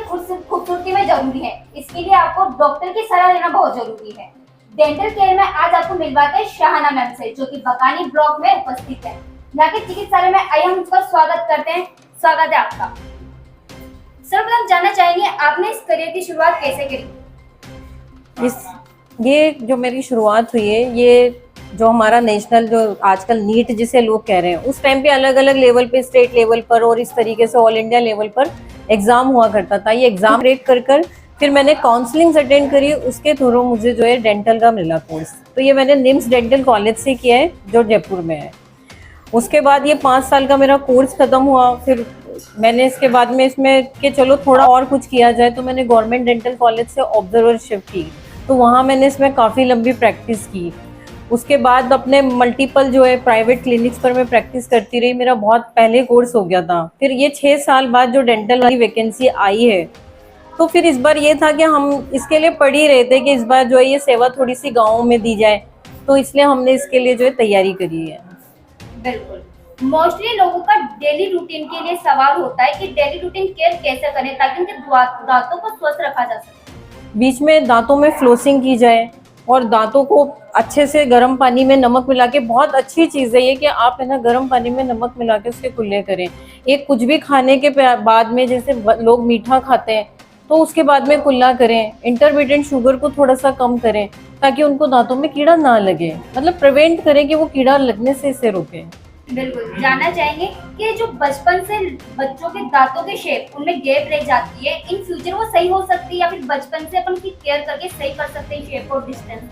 खूबसूरती में जरूरी है, इसके लिए आपको डॉक्टर की सलाह लेना बहुत जरूरी है। डेंटल केयर में आज आपको मिलवाते हैं शाहाना मैम से, जो कि बकानी ब्लॉक में उपस्थित है। यहाँ के चिकित्सालय में आइए हम उसका स्वागत करते हैं। स्वागत है आपका। सर्वप्रथम जानना चाहेंगे आपने इस करियर की शुरुआत कैसे करी? ये जो मेरी शुरुआत हुई है, ये जो हमारा नेशनल, जो आजकल नीट जिसे लोग कह रहे हैं, उस टाइम पे अलग अलग लेवल पे, स्टेट लेवल पर और इस तरीके से ऑल इंडिया लेवल पर एग्जाम हुआ करता था। ये एग्जाम रेट कर फिर मैंने काउंसलिंग अटेंड करी, उसके थ्रू मुझे जो है डेंटल का मिला कोर्स। तो ये मैंने निम्स डेंटल कॉलेज से किया है, जो जयपुर में है। उसके बाद ये 5 साल का मेरा कोर्स खत्म हुआ। फिर मैंने इसके बाद में इसमें कि चलो थोड़ा और कुछ किया जाए, तो मैंने गवर्नमेंट डेंटल कॉलेज से ऑब्जर्वरशिप की। तो वहाँ मैंने इसमें काफ़ी लंबी प्रैक्टिस की। उसके बाद अपने मल्टीपल जो है प्राइवेट क्लिनिक्स पर मैं प्रैक्टिस करती रही। मेरा बहुत पहले कोर्स हो गया था। फिर ये 6 साल बाद जो डेंटल वाली वैकेंसी आई है, तो फिर इस बार ये था कि हम इसके लिए पढ़ ही रहे थे कि इस बार जो है ये सेवा थोड़ी सी गाँव में दी जाए, तो इसलिए हमने इसके लिए जो है तैयारी करी है। बिल्कुल। मोस्टली लोगों का डेली रूटीन के लिए सवाल होता है कि डेली रूटीन केयर कैसे करें ताकि उनके दांतों को स्वस्थ रखा जा सके। बीच में दांतों में फ्लोसिंग की जाए और दांतों को अच्छे से गर्म पानी में नमक मिला के, बहुत अच्छी चीज़ है ये कि आप है ना गर्म पानी में नमक मिला के उसके कुल्ले करें। एक कुछ भी खाने के बाद में, जैसे लोग मीठा खाते हैं तो उसके बाद में कुल्ला करें। इंटरमीडिएट शुगर को थोड़ा सा कम करें ताकि उनको दांतों में कीड़ा ना लगे, मतलब प्रिवेंट करें कि वो कीड़ा लगने से इसे रोकें। बिल्कुल। जानना चाहेंगे कि जो बचपन से बच्चों के दांतों के शेप उनमें गैप रह जाती है, इन फ्यूचर वो सही हो सकती है या फिर बचपन से अपन की केयर करके सही कर सकते हैं शेप और डिस्टेंस?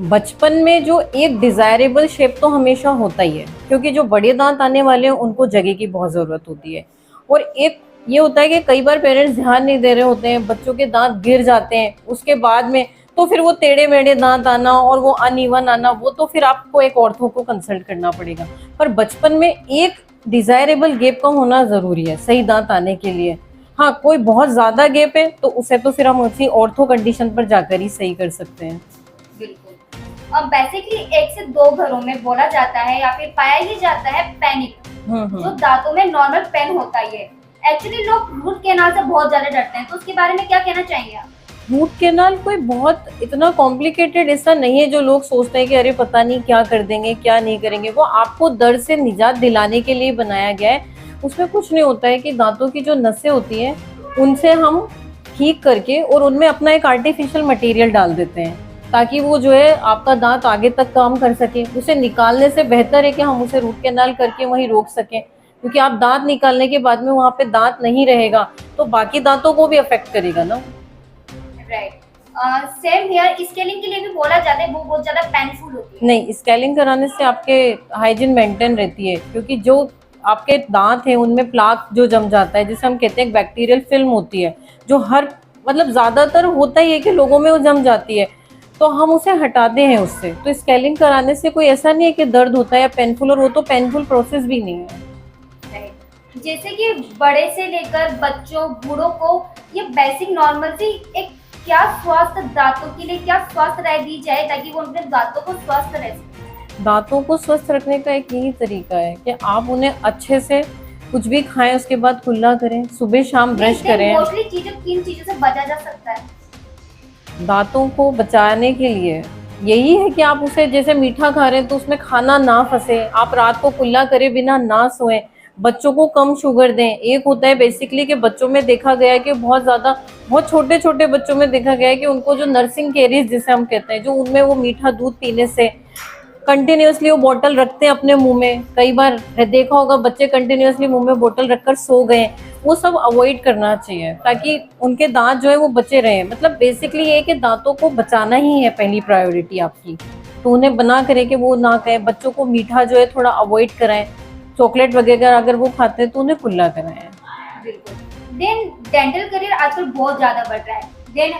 बचपन में जो एक डिजायरेबल शेप तो हमेशा होता ही है, क्योंकि जो बड़े दांत आने वाले हैं उनको जगह की बहुत ज़रूरत होती है। और एक ये होता है कि कई बार पेरेंट्स ध्यान नहीं दे रहे होते हैं, बच्चों के दांत गिर जाते हैं उसके बाद में, तो फिर वो टेढ़े मेढ़े दांत आना और वो अनइवन आना, वो तो फिर आपको एक ऑर्थो को कंसल्ट करना पड़ेगा। पर बचपन में एक डिजायरेबल गैप का होना ज़रूरी है सही दांत आने के लिए। हाँ, कोई बहुत ज़्यादा गैप है तो उसे तो फिर हम उसी ऑर्थो कंडीशन पर जाकर ही सही कर सकते हैं। बिल्कुल। अब बेसिकली 1 से 2 घरों में बोला जाता है या फिर पाया ही जाता है पैनिक, जो दांतों में नॉर्मल पेन होता ही है। एक्चुअली लोग रूट कैनाल से बहुत ज्यादा डरते हैं, तो उसके बारे में क्या कहना चाहेंगे आप? रूट कैनाल कोई बहुत इतना कॉम्प्लिकेटेड ऐसा नहीं है जो लोग सोचते हैं कि अरे पता नहीं क्या कर देंगे क्या नहीं करेंगे। वो आपको दर्द से निजात दिलाने के लिए बनाया गया है। उसमें कुछ नहीं होता है कि दांतों की जो नसें होती हैं उनसे हम ठीक करके और उनमें अपना एक आर्टिफिशियल मटेरियल डाल देते हैं ताकि वो जो है आपका दांत आगे तक काम कर सके। उसे निकालने से बेहतर है कि हम उसे रूट कैनाल करके वहीं रोक सकें, क्योंकि आप दांत निकालने के बाद में वहाँ पे दांत नहीं रहेगा तो बाकी दांतों को भी अफेक्ट करेगा ना। राइट। सेम हियर, स्केलिंग के लिए भी बोला जाता है वो बहुत ज्यादा पेनफुल होती है। नहीं, स्केलिंग कराने से आपके हाइजीन मेंटेन रहती है, क्योंकि जो आपके दांत हैं उनमें प्लाक जो जम जाता है, जिसे हम कहते हैं बैक्टीरियल फिल्म होती है, जो हर मतलब ज़्यादातर होता ही है कि लोगों में वो जम जाती है, तो हम उसे हटाते हैं उससे। तो स्केलिंग कराने से कोई ऐसा नहीं है कि दर्द होता है या पेनफुल, और वो तो पेनफुल प्रोसेस भी नहीं है। जैसे कि बड़े से लेकर बच्चों बूढ़ों को ये बेसिक नॉर्मल सी एक क्या स्वास्थ्य दांतों के लिए क्या स्वास्थ्य राय दी जाए ताकि वो अपने दांतों को स्वस्थ रह सके? दांतों को स्वस्थ रखने का एक यही तरीका है कि आप उन्हें अच्छे से कुछ भी खाएं, उसके बाद कुल्ला करें, सुबह शाम ब्रश करें। मोस्टली किन चीजों से बचा जा सकता है दांतों को बचाने के लिए? यही है कि आप उसे, जैसे मीठा खा रहे हैं तो उसमें खाना ना फंसे, आप रात को कुल्ला करे बिना ना सोएं, बच्चों को कम शुगर दें। एक होता है बेसिकली कि बच्चों में देखा गया है कि बहुत छोटे छोटे बच्चों में देखा गया है कि उनको जो नर्सिंग कैरीज जिसे हम कहते हैं, जो उनमें वो मीठा दूध पीने से कंटिन्यूसली वो बोतल रखते हैं अपने मुंह में। कई बार देखा होगा बच्चे कंटिन्यूसली मुंह में बोतल रखकर सो गए। वो सब अवॉइड करना चाहिए ताकि उनके दांत जो है वो बचे रहें। मतलब बेसिकली ये है कि दांतों को बचाना ही है पहली प्रायोरिटी आपकी, तो उन्हें बना करें कि वो ना कहें। बच्चों को मीठा जो है थोड़ा अवॉइड कराएं, चॉकलेट वगैरह अगर वो खाते हैं तो उन्हें कुल्ला कराएं। बिल्कुल। देन डेंटल करियर आजकल बहुत ज्यादा बढ़ रहा है। देन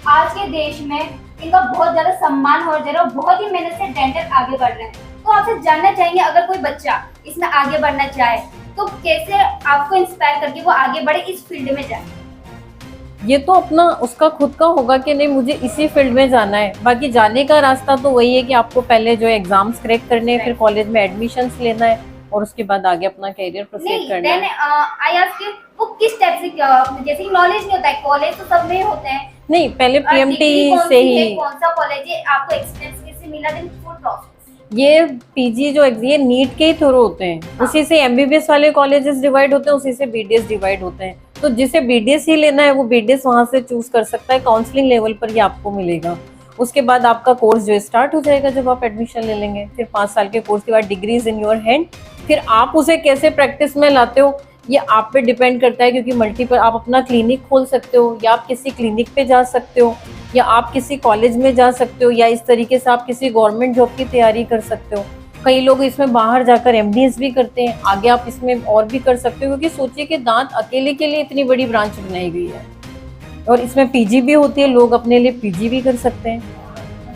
आज के देश में इनका बहुत ज्यादा सम्मान हो रहा है, बहुत ही मेहनत से डेंटल आगे बढ़ रहे हैं। तो आपसे जानना चाहेंगे अगर कोई बच्चा इसमें आगे बढ़ना चाहे तो कैसे आपको इंस्पायर करके वो आगे बढ़े, इस फील्ड में जाए? ये तो अपना उसका खुद का होगा कि नहीं मुझे इसी फील्ड में जाना है। बाकी जाने का रास्ता तो वही है कि आपको पहले जो एग्जाम्स क्रैक करने हैं, फिर कॉलेज में एडमिशन्स लेना है, और उसके बाद आगे अपना करियर प्रोसीड नहीं, करना देन है। आई आस्क यू वो किस टाइप से जैसे नॉलेज नहीं होता है, कॉलेज तो सब में होते हैं, नहीं, पहले डिग्री पीएमटी कौन से सी है, ही कौन सा कॉलेज है, आपको एक्सपीरियंस कैसे मिला, देन फुल प्रोसेस। ये पीजी जो ये नीट के ही थ्रू होते हैं, हाँ। उसी से एमबीबीएस वाले कॉलेजेस डिवाइड होते हैं, उसी से बीडीएस डिवाइड होते हैं। तो जिसे बीडीएस ही लेना है वो बीडीएस वहां से चूज कर सकता है, काउंसलिंग लेवल पर ये आपको मिलेगा। उसके बाद आपका कोर्स जो स्टार्ट हो जाएगा जब आप एडमिशन ले लेंगे। फिर 5 साल के कोर्स के बाद degree is in your hand. फिर आप उसे कैसे प्रैक्टिस में लाते हो ये आप पे डिपेंड करता है, क्योंकि मल्टीपल आप अपना क्लिनिक खोल सकते हो, या आप किसी क्लिनिक पे जा सकते हो, या आप किसी कॉलेज में जा सकते हो, या इस तरीके से आप किसी गवर्नमेंट जॉब की तैयारी कर सकते हो। कई लोग इसमें बाहर जाकर एमडीएस भी करते हैं, आगे आप इसमें और भी कर सकते हो, क्योंकि सोचिए कि दांत अकेले के लिए इतनी बड़ी ब्रांच बनाई गई है, और इसमें पीजी भी होती है, लोग अपने लिए पीजी भी कर सकते हैं।